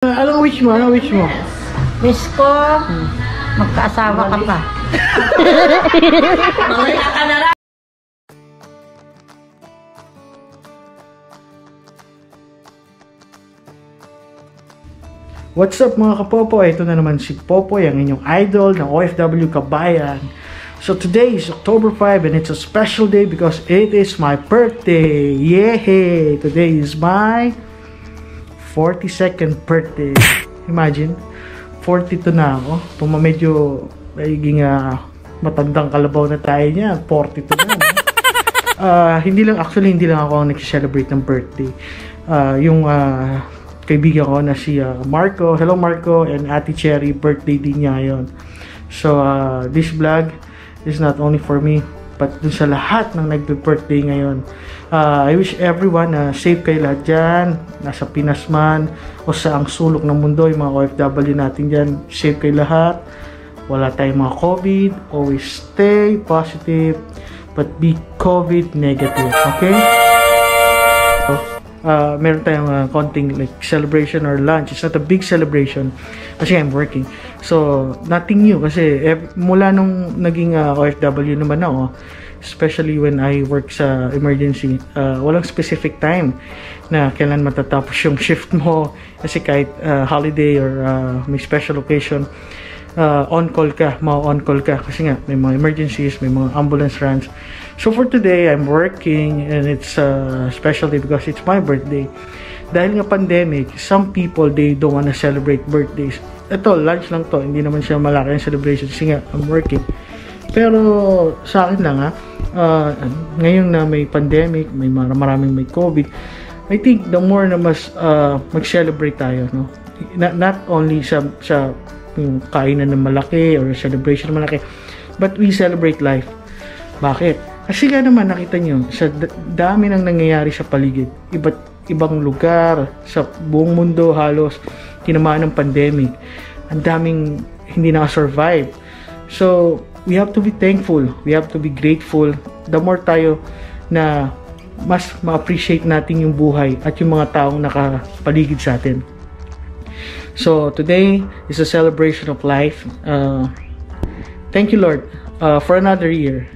Anong wish mo? Anong wish mo? Wish ko, magkaasawa ka pa. Mamaya ka na lang. What's up mga kapopoy? Ito na naman si Popoy, ang inyong idol ng OFW Kabayan. So today is October 5 and it's a special day because it is my birthday. Yay! Today is my 42nd birthday. Imagine, 42 na ako. Kung medyo magiging matandang kalabaw na tayo niya, 42 na. Hindi lang ako ang nag-celebrate ng birthday. Yung kaibigan ko na si Marco. Hello Marco, and Ate Cherry, birthday din niya ngayon. So this vlog is not only for me, but dun sa lahat ng nagbe-birthday ngayon. I wish everyone safe kayo lahat dyan, nasa Pinas man o sa ang sulok ng mundo, yung mga OFW natin dyan, safe kayo lahat, wala tayong mga COVID, always stay positive, but be COVID negative, okay? Meron tayong konting like celebration or lunch. It's not a big celebration kasi I'm working, so nothing new kasi mula nung naging OFW naman ako, especially when I work sa emergency, walang specific time na kailan matatapos yung shift mo kasi kahit holiday or may special occasion, on-call ka, on-call ka kasi nga may mga emergencies, may mga ambulance runs. So for today, I'm working and it's a special day because it's my birthday. Dahil nga pandemic, some people, they don't wanna celebrate birthdays. Ito, lunch lang to, hindi naman siya malaki ang celebration kasi nga I'm working. Pero sa akin lang ngayon na may pandemic, may maraming may COVID, I think the more na mas mag-celebrate tayo, no? Not only sa yung kainan ng malaki or celebration ng malaki, but we celebrate life. Bakit? Kasi nga naman nakita nyo, sa dami nang nangyayari sa paligid, ibang lugar, sa buong mundo halos tinamaan ng pandemic, ang daming hindi naka-survive. So we have to be thankful, we have to be grateful. The more tayo na mas ma-appreciate natin yung buhay at yung mga taong nakapaligid sa atin. So today is a celebration of life. Thank you Lord for another year.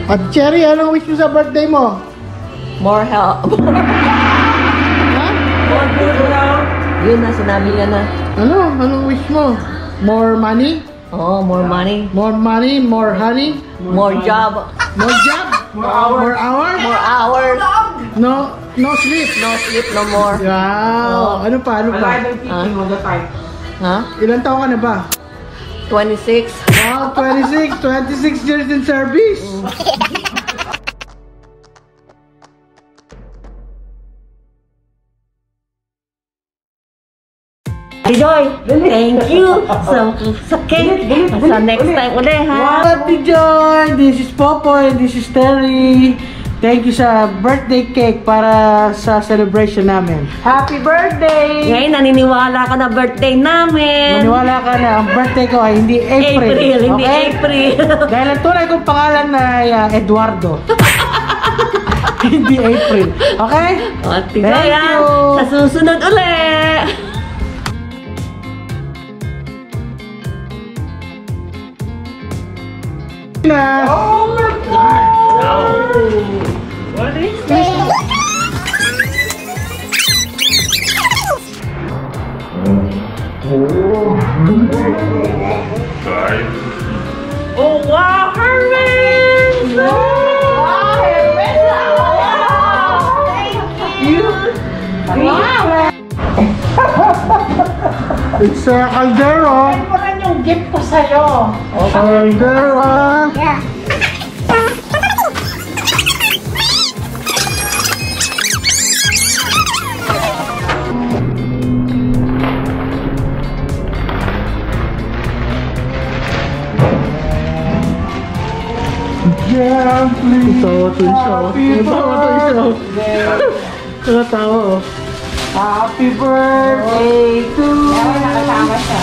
At Cherry, anong wish mo sa birthday mo? More help. Ha? More good help. Yun na, sinabi niya na. Anong wish mo? More money? Oh, more money. More money, more honey? More job. More job? More hours? More hours? More hours. No sleep? No sleep, no more. Wow. Ano pa? Ha? Ilan taon ka na ba? 26. Wow, 26 years in service. Hey Joy, thank you sa cake. Sa next time ulit ha. Ate Joy, this is Popoy, this is Terry. Thank you sa birthday cake para sa celebration namin. Happy birthday! Ngayon, naniniwala ka na birthday namin. Maniwala ka na, ang birthday ko ay hindi April. Hindi April. Dahil ang tunay kong pangalan na Eduardo. Hindi April. Okay? O, tigo yan. Sa susunod ulit. Oh my God! What is this? Oh wow, Herman! Wow, Herman! Wow! Thank you! Wow! It's a caldero. Ito rin yung gift ko sa'yo. Caldero. Yeah. Tawa to siya. Tawa to siya. Nakatawa oh. Happy birthday to you. Nakatawa siya.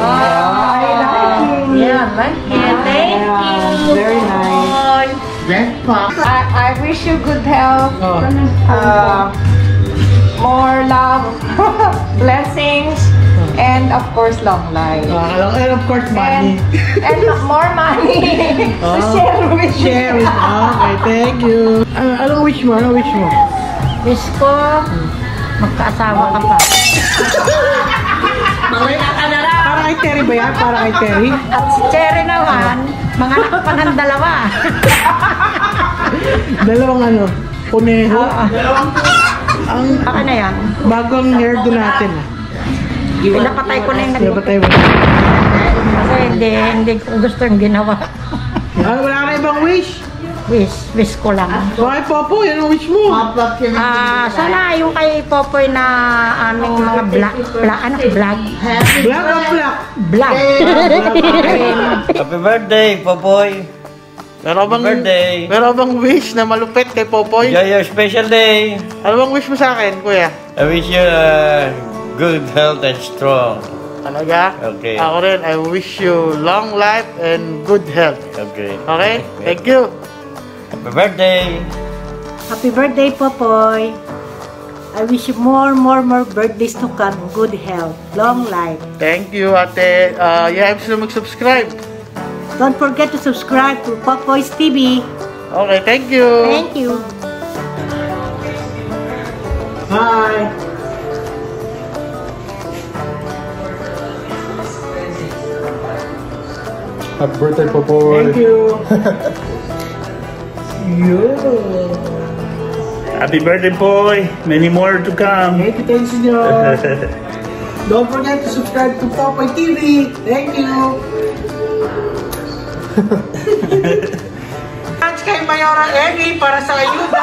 I like it. Yeah, like it. Thank you. Very nice. Grandpa. I wish you good health. Oh. More love, blessings, and of course long life. And of course money. And more money to share with you. Share it. Okay, thank you. Anong wish mo? Anong wish mo? Wish ko, magkaasawa ka pa. Mawala ka na lang. Para kay Terry ba yan? Para kay Terry? At si Cherry naman, mga anak pa ng dalawa. Dalawang ano? Kuneho? Ang Baka na yan. bagong hairdo natin ah. Pinapatay ko na yung Napatay mo. Kasi hindi ko gusto yung ginawa. Wala ka na ibang wish? Wish ko lang. Bakit Popoy? Anong wish mo? Sana yung kay Popoy na aming mga vlog. Black o black? Vlog. Happy birthday, Popoy! Meron bang, Birthday! meron bang wish na malupit kay Popoy? Enjoy your special day! Ano bang wish mo sa akin, kuya? I wish you good health and strong. Talaga? Okay. Ako rin, I wish you long life and good health. Okay. Okay? Thank you. Happy birthday! Happy birthday, Popoy. I wish you more birthdays to come. Good health, long life. Thank you, ate. You have to mag-subscribe. Don't forget to subscribe to Popoy's TV. Okay, thank you. Thank you. Bye. Happy birthday, Popoy. Thank you. Happy birthday, boy! Many more to come. Thank you, thanks nyo. Don't forget to subscribe to Popoy TV. Thank you. Thanks kay Mayora Emmy para sa ayuda.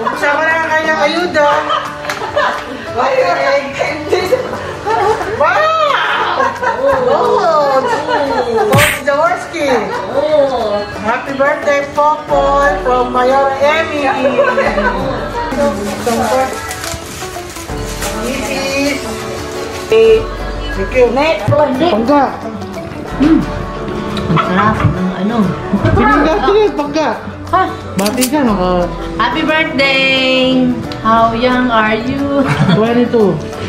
Umpisa ko na ang kanyang ayuda. Wow! Oh! Coach Jaworski. Happy birthday, Popoy, from Mayora Emmy. Thank you. Pangga. Sarap ng ano. Pinangga, pangga. Ha? Bati ka, naka Happy birthday! How young are you? 22.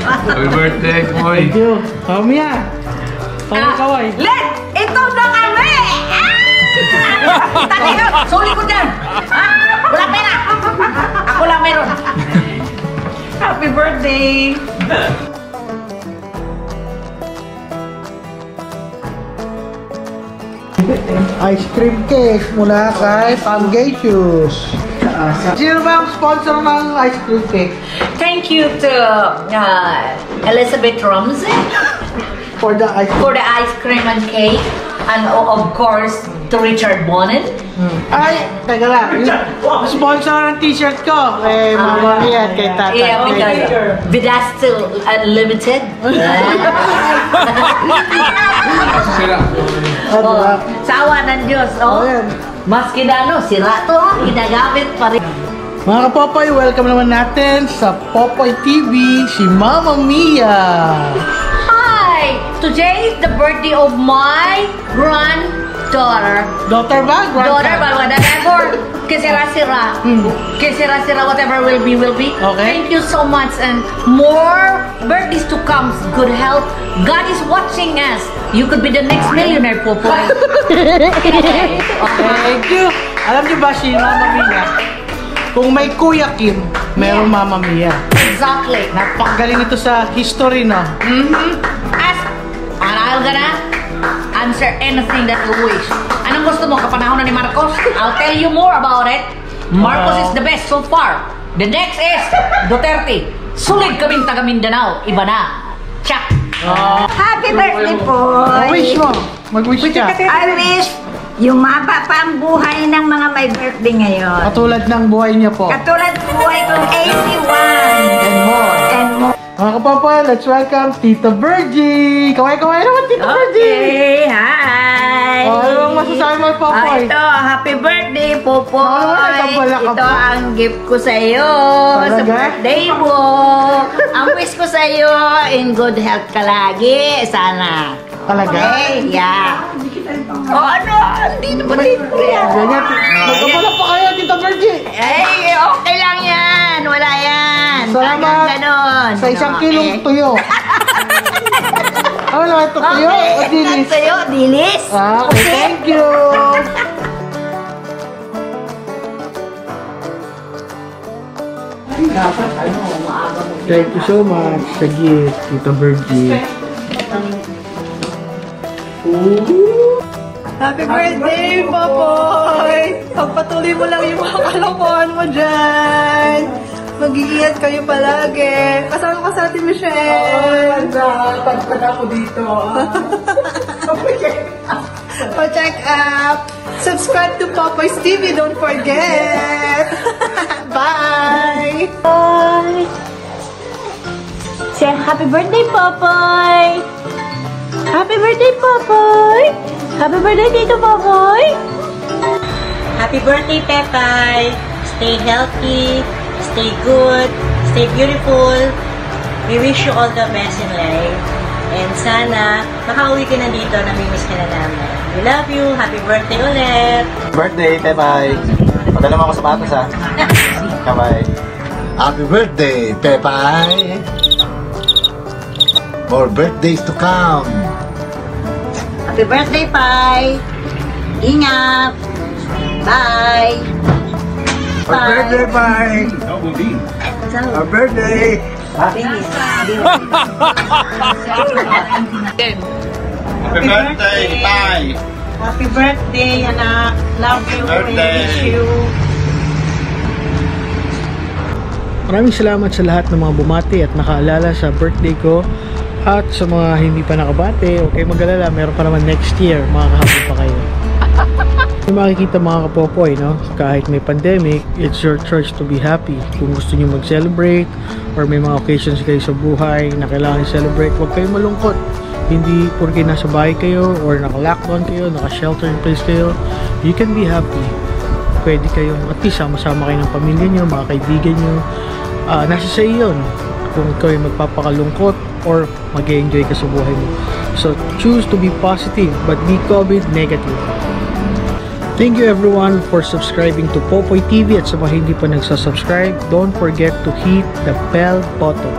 Happy birthday, boy. Thank you. Kamiya. Kaway. Let! Ito na kami! Tati ka! Suli ko dyan! Ha? Wala pera! Ako lang meron. Happy birthday! Ice cream cake mula kay Pangacious. Sino ba ang sponsor ng ice cream cake? Thank you to Elizabeth Ramsey For the ice cream. for the ice cream and cake. And of course, to Richard Bonin. Ay, teka lang. Yung sponsor ng t-shirt ko. Kay Mama Mia at kay Tata. Yeah, because Vidastil Unlimited. Oh, sawa ng Diyos, oh. Ayan. Maski na ano, sira to, ginagamit pa rin. Mga kapopoy, welcome naman natin sa Popoy TV, si Mama Mia. Hi! Today is the birthday of my granddaughter. Daughter ba? Daughter, but whatever. Kisira-sira. Kisira-sira, whatever will be, will be. Okay. Thank you so much. And more birthdays to come. Good health. God is watching us. You could be the next millionaire, Popoy. Okay. Thank you. Alam niyo ba si Mama Mia? Kung may Kuya Kim, merong Mama Mia. Exactly. Napakagaling ito sa history, no? Ask, and I'm gonna answer anything that you wish. Anong gusto mo? Kapanahonan ni Marcos? I'll tell you more about it. Marcos is the best so far. The next is Duterte. Sulit kaming taga Mindanao. Iba na. Check. Happy birthday, Poy. Wish mo. Mag-wish ka. I wish yumaba pa ang buhay ng mga may birthday ngayon. Katulad ng buhay niya po. Katulad ng buhay kong 81. And more. And more. Mga Popoy, let's welcome Tita Virgie! Kaway-kaway naman, Tita Virgie! Okay, hi! Anong masasabi mo, Popoy? Ito, happy birthday, Popoy! Tambala ka Ito pa. ang gift ko sa iyo sa Talaga? birthday mo. Ang wish ko sa iyo, in good health ka lagi, sana. Talaga? Okay, yeah. Ano? Hindi naman dito yan. Ganyan, magkabala pa kayo, Tita Virgie! Eh, okay lang yan. Wala yan. Salamat Hanggang ganon. sa isang Okay. kilong tuyo. Ano naman ito, tuyo o dilis? Tuyo, dilis. Okay, thank you! Thank you so much sa gift, Tita Virgie. Happy birthday, Popoy! Pagpatuloy mo lang yung mga kalokohan mo dyan. Mag-iingat kayo palagi. Kasama ka sa atin, Michelle. Tagtag ako dito. Pa-check up. Subscribe to Popoy's TV. Don't forget. Bye! Bye! Say happy birthday, Popoy! Happy birthday, Popoy! Happy birthday, Tito Popoy! Happy birthday, Pepay! Stay healthy, stay good, stay beautiful. We wish you all the best in life. And sana, makauwi ka na dito, namimiss ka na namin. We love you. Happy birthday ulit! Birthday, Pepay. Padala mo ako sa batas, ha? Bye-bye. Happy birthday, Pepay! More birthdays to come! Happy birthday, Pai. Ingat. Bye. Happy birthday, Pai! Happy birthday! Happy birthday, bye! Happy birthday, anak! Love you. Birthday. We wish you. Maraming salamat sa lahat ng mga bumati at nakaalala sa birthday ko. At sa mga hindi pa nakabate, okay mag-alala, meron pa naman next year, makakahabol pa kayo. Yung makikita mga kapopoy, no? Kahit may pandemic, it's your choice to be happy. Kung gusto nyo mag-celebrate or may mga occasions kayo sa buhay na kailangan i-celebrate, huwag kayo malungkot. Hindi porque nasa bahay kayo or naka-lockdown kayo, naka-shelter in place kayo, you can be happy. Pwede kayong at least sama-sama kayo ng pamilya nyo, mga kaibigan nyo. Nasa sa iyo yun kung ikaw ay magpapakalungkot or mag-enjoy ka sa buhay mo. So, choose to be positive but be COVID negative. Thank you everyone for subscribing to Popoy TV at sa mga hindi pa nagsasubscribe, don't forget to hit the bell button.